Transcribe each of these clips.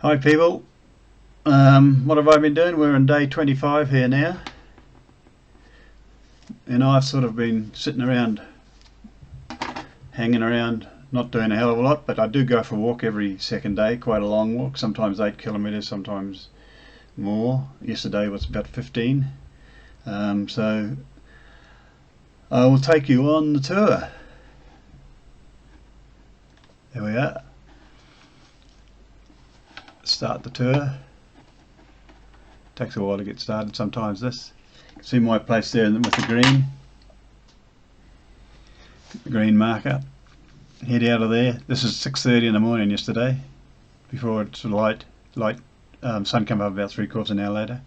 Hi people, what have I been doing? We're on day 25 here now, and I've sort of been sitting around, hanging around, not doing a hell of a lot, but I do go for a walk every second day, quite a long walk, sometimes 8 kilometres, sometimes more. Yesterday was about 15, so I will take you on the tour. There we are. Start the tour. Takes a while to get started sometimes this. You can see my place there with the green marker. Head out of there. This is 6:30 in the morning yesterday, before it's light sun came up about 3/4 an hour later.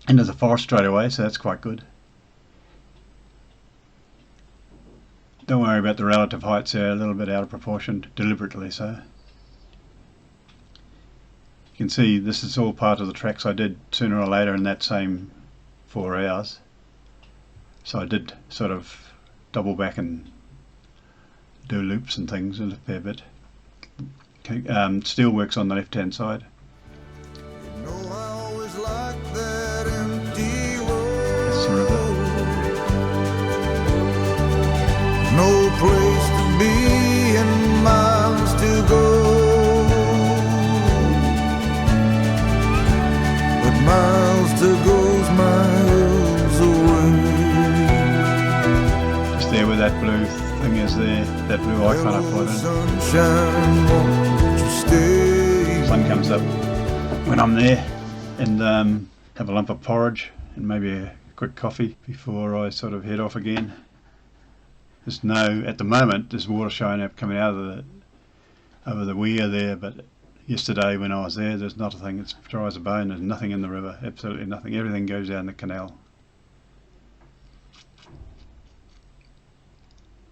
And there's a forest straight away, so that's quite good. Don't worry about the relative heights, they're a little bit out of proportion, deliberately so. You can see this is all part of the tracks I did sooner or later in that same 4 hours. So I did sort of double back and do loops and things a fair bit. Steelworks on the left hand side. You know, I always like that empty That's the river. road. No place to be and miles to go. Miles to go's miles away. Just there where that blue thing is there, that blue icon I put in. Sunshine, won't you stay? Sun comes up when I'm there, and have a lump of porridge and maybe a quick coffee before I sort of head off again. At the moment there's water showing up coming out of over the weir there, but yesterday when I was there, there's not a thing. It's dry as a bone. There's nothing in the river, absolutely nothing. Everything goes down the canal.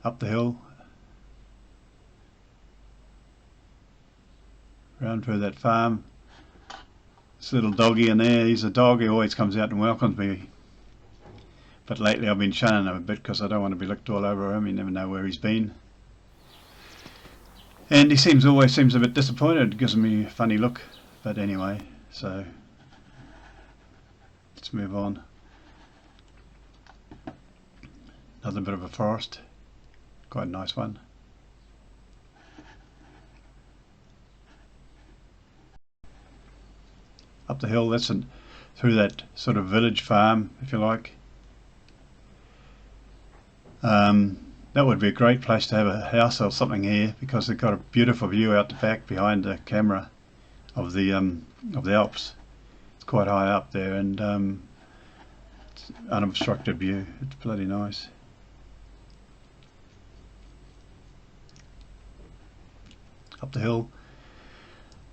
Up the hill, round through that farm. This little doggie in there, he's a dog. He always comes out and welcomes me. But lately I've been shunning him a bit because I don't want to be licked all over him. You never know where he's been. And he always seems a bit disappointed, gives me a funny look, but anyway, so let's move on. Another bit of a forest, quite a nice one. Up the hill, through that sort of village farm, if you like. That would be a great place to have a house or something here, because they've got a beautiful view out the back behind the camera of the Alps. It's quite high up there, and it's unobstructed view. It's bloody nice. Up the hill,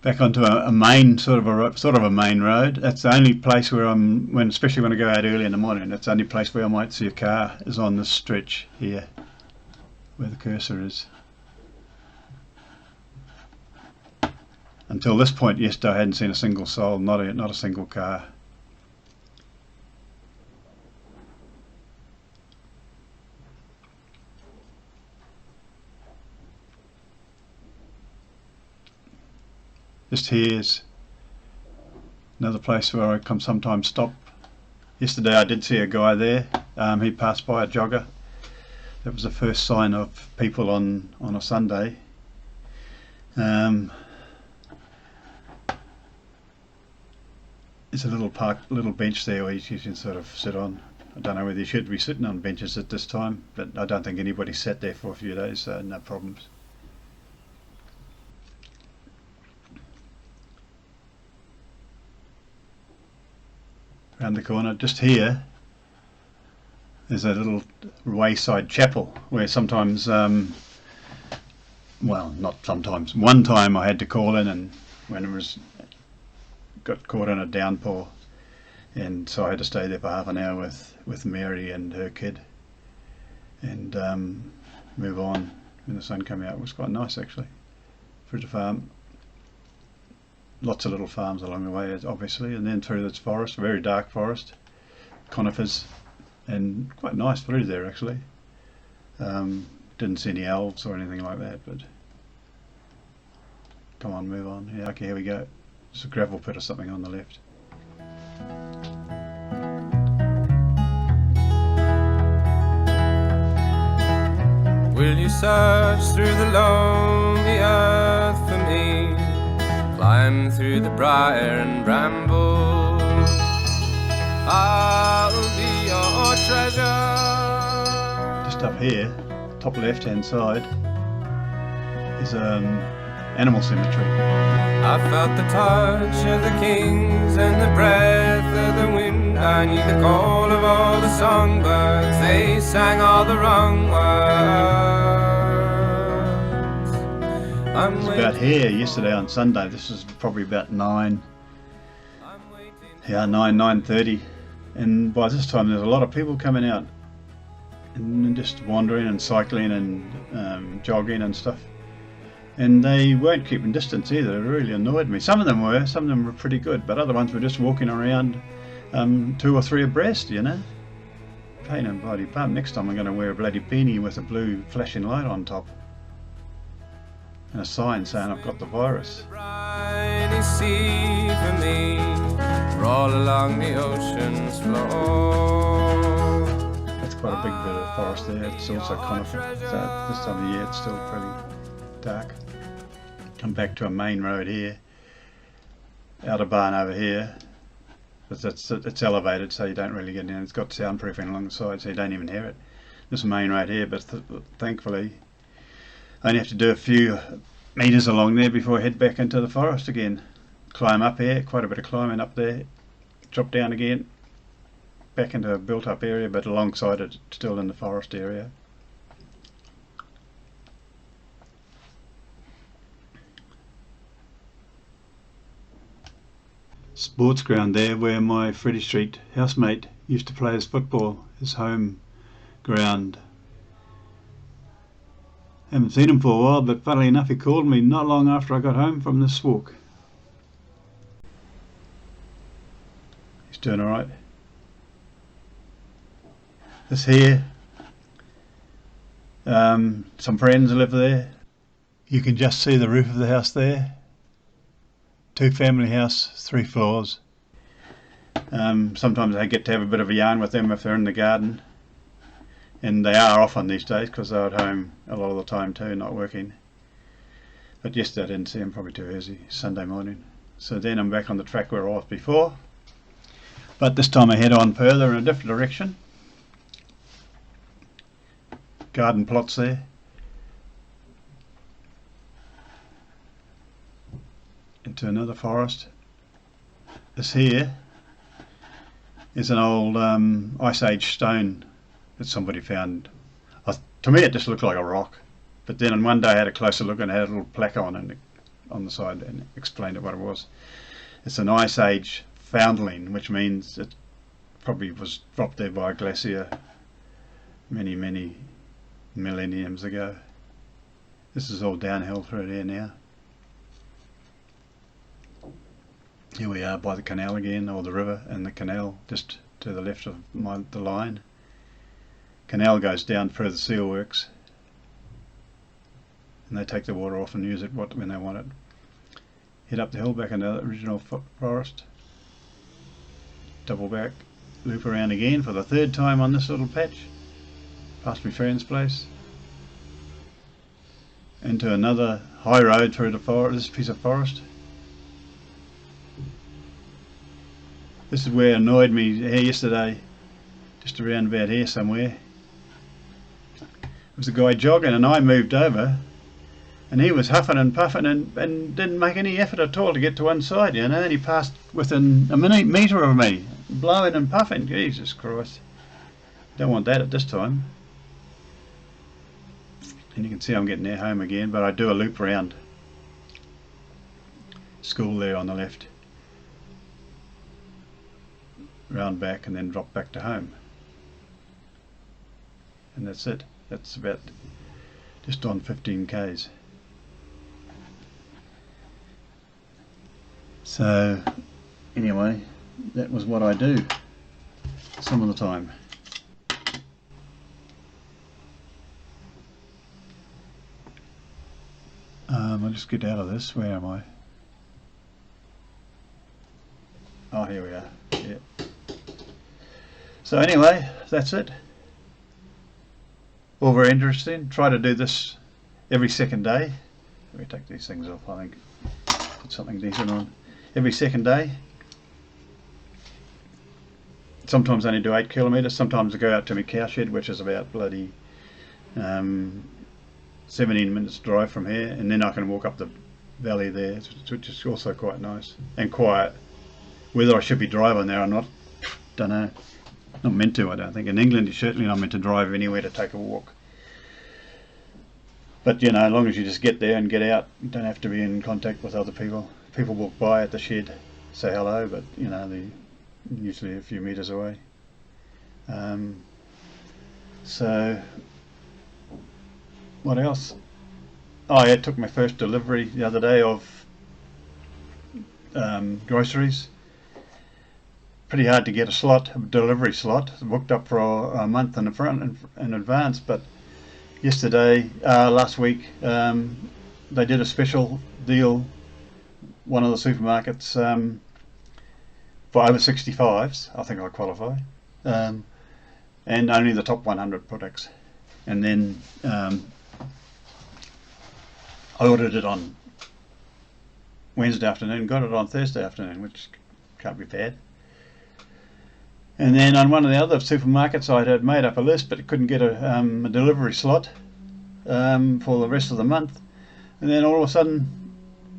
back onto a main sort of a main road. That's the only place where especially when I go out early in the morning. That's the only place where I might see a car, is on this stretch here, where the cursor is. Until this point yesterday I hadn't seen a single soul, not a single car. Just here's another place where I can sometimes stop. Yesterday I did see a guy there. He passed by, a jogger. That was the first sign of people on a Sunday. There's a little bench there where you can sort of sit on. I don't know whether you should be sitting on benches at this time, but I don't think anybody sat there for a few days, so no problems. Around the corner, just here, there's a little wayside chapel where sometimes, well, not sometimes, one time I had to call in, and when it got caught in a downpour, and so I had to stay there for half an hour with Mary and her kid, and move on when the sun came out. It was quite nice actually for the farm. Lots of little farms along the way, obviously, and then through this forest, very dark forest, conifers, and quite nice through there actually. Didn't see any elves or anything like that, but Come on, move on. Yeah, okay, here we go. There's a gravel pit or something on the left. Will you search through the lonely earth for me? Climb through the briar and bramble. I'll be your treasure. Just up here, top left hand side, is animal cemetery. I felt the touch of the kings and the breath of the wind. I knew the call of all the songbirds. They sang all the wrong words. It was about here yesterday on Sunday. This was probably about 9:30, and by this time there's a lot of people coming out and just wandering and cycling and jogging and stuff. And they weren't keeping distance either. It really annoyed me. Some of them were pretty good, but other ones were just walking around 2 or 3 abreast, you know. Pain in bloody bum. Next time I'm going to wear a bloody beanie with a blue flashing light on top and a sign saying I've got the virus. Briny sea for me, roll along the ocean's floor. That's quite a big bit of forest there. It's also conifer. So this time of year it's still pretty dark. Come back to a main road here. Alder Barn over here. But it's elevated, so you don't really get in. It's got soundproofing along the side, so you don't even hear it. This main road here, but thankfully I only have to do a few metres along there before I head back into the forest again. Climb up here, quite a bit of climbing up there. Drop down again, back into a built-up area, but alongside it, still in the forest area. Sports ground there where my Freddie Street housemate used to play his football, his home ground. Haven't seen him for a while, but funnily enough he called me not long after I got home from this walk. He's doing alright. This here, some friends live there. You can just see the roof of the house there. 2-family house, 3 floors. Sometimes I get to have a bit of a yarn with them if they're in the garden. And they are off on these days because they're at home a lot of the time too, not working. But yesterday I didn't see them, probably too early, Sunday morning. So then I'm back on the track where I was before. But this time I head on further in a different direction. Garden plots there. Into another forest. This here is an old Ice Age stone that somebody found. To me it just looked like a rock, but then on one day I had a closer look and it had a little plaque on the side and explained what it was. It's an Ice Age foundling, which means it probably was dropped there by a glacier many millenniums ago. This is all downhill through there now. Here we are by the canal again, or the river and the canal just to the left of the line. Canal goes down further seal works and they take the water off and use it when they want it. Head up the hill back into the original forest, double back, loop around again for the 3rd time on this little patch, past my friend's place, into another high road through the forest, this piece of forest. This is where it annoyed me here yesterday, just around about here somewhere. There was a guy jogging and I moved over and he was huffing and puffing and didn't make any effort at all to get to one side, you know, and he passed within a metre of me, blowing and puffing. Jesus Christ. Don't want that at this time. And you can see I'm getting there home again, but I do a loop around. School there on the left. Round back and then drop back to home. And that's it. That's about just on 15 k's. So anyway, that was what I do some of the time. I I'll just get out of this. Where am I? Oh, here we are. Yeah. So anyway, that's it. All very interesting. Try to do this every second day. Let me take these things off, I think. Put something decent on. Every second day. Sometimes I only do 8 kilometres. Sometimes I go out to my cowshed, which is about bloody 17 minutes drive from here, and then I can walk up the valley there, which is also quite nice and quiet. Whether I should be driving there or not, don't know. Not meant to, I don't think. In England, you're certainly not meant to drive anywhere to take a walk. But you know, as long as you just get there and get out, you don't have to be in contact with other people. People walk by at the shed, say hello, but you know, they're usually a few metres away. So, what else? Oh, yeah, I took my first delivery the other day of groceries. Pretty hard to get a delivery slot. Booked up for a month in advance, but yesterday, last week, they did a special deal. One of the supermarkets for over 65s. I think I qualify, and only the top 100 products. And then I ordered it on Wednesday afternoon, got it on Thursday afternoon, which can't be bad. And then on one of the other supermarkets, I had made up a list, but couldn't get a delivery slot for the rest of the month. And then all of a sudden,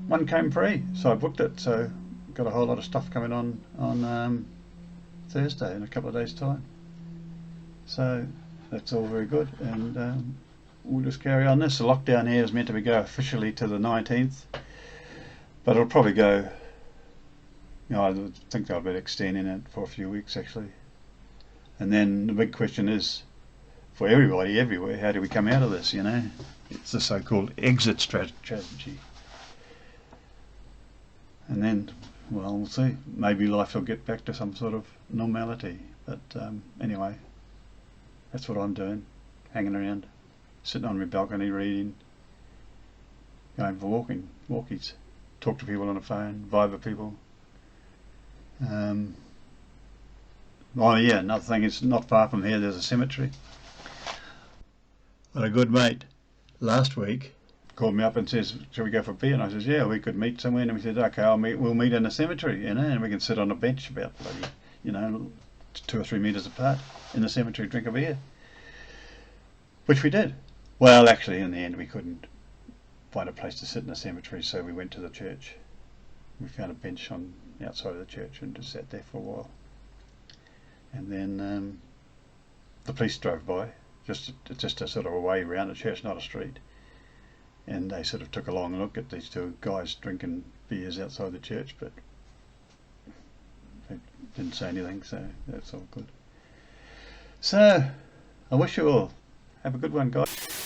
one came free, so I booked it. So got a whole lot of stuff coming on Thursday in a couple of days' time. So that's all very good, and we'll just carry on this. The lockdown here is meant to go officially to the 19th, but it'll probably go. You know, I think they'll be extending it for a few weeks actually. And then the big question is, for everybody everywhere, how do we come out of this? You know, it's the so-called exit strategy. And then, well, we'll see. Maybe life will get back to some sort of normality. But anyway, that's what I'm doing, hanging around, sitting on my balcony reading, going for walkies, talk to people on the phone, vibe with people. Oh yeah, another thing is, not far from here there's a cemetery. But a good mate last week called me up and says, shall we go for a beer? And I says, yeah, we could meet somewhere. And we said, okay, we'll meet in a cemetery, you know, and we can sit on a bench about bloody, you know, 2 or 3 metres apart in the cemetery, drink a beer. Which we did. Well, actually in the end we couldn't find a place to sit in the cemetery, so we went to the church. We found a bench on the outside of the church and just sat there for a while. And then the police drove by, just a sort of a way around the church, not a street. And they sort of took a long look at these 2 guys drinking beers outside the church, but they didn't say anything, so that's all good. So, I wish you all have a good one, guys.